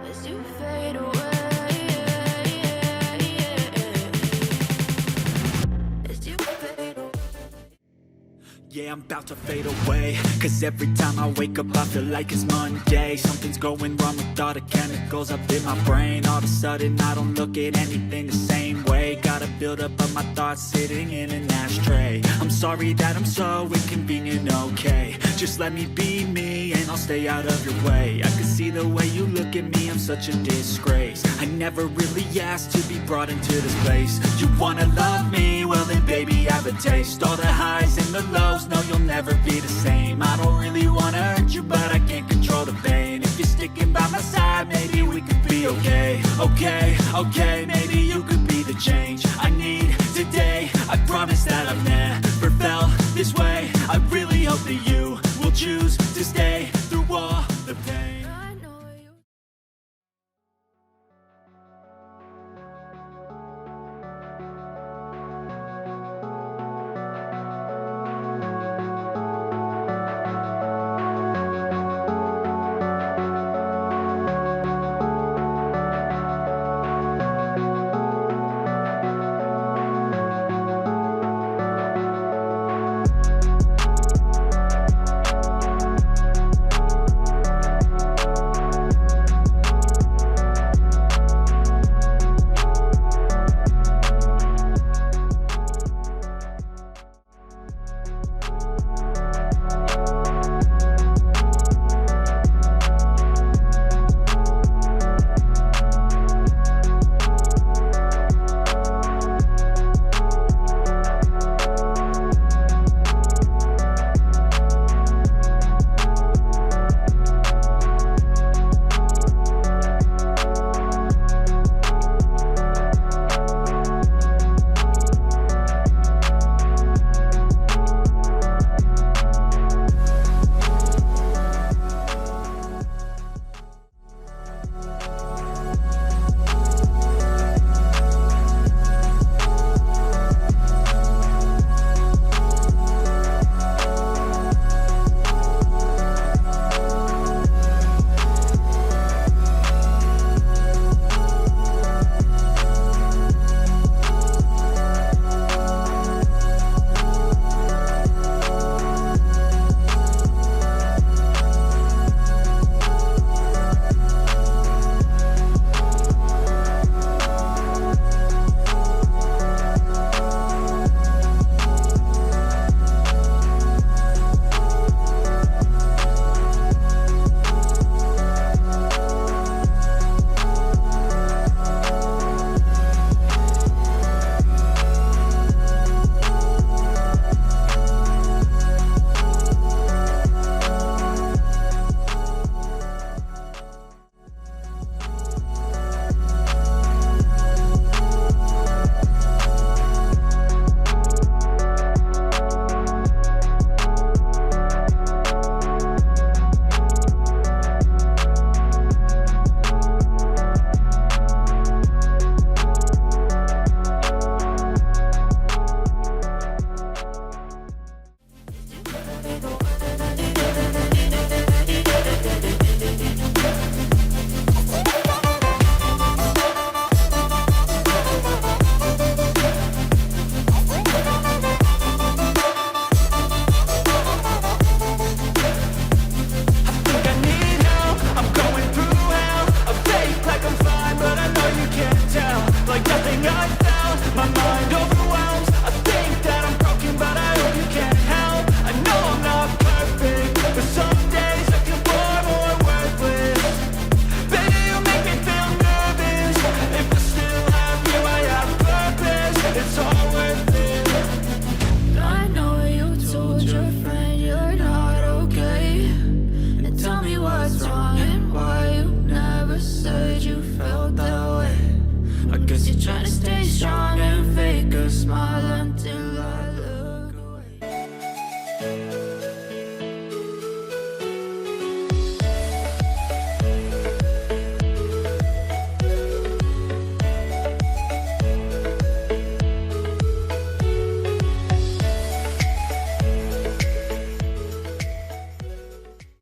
as you fade away. As you fade away. Yeah, I'm about to fade away, cause every time I wake up I feel like it's Monday. Something's going wrong with all the chemicals up in my brain. All of a sudden I don't look at anything the same way. Gotta build up of my thoughts sitting in an ashtray. I'm sorry that I'm so inconvenient, okay. Just let me be me and I'll stay out of your way. I can see the way you look at me, I'm such a disgrace. I never really asked to be brought into this place. You wanna love me? Well then baby have a taste. All the highs and the lows, no you'll never be the same. I don't really wanna hurt you but I can't control the pain. If you're sticking by my side maybe we could be okay. Okay, maybe you could be the change I need today. I promise that I've never felt this way. I really hope that you will choose to stay through all the pain.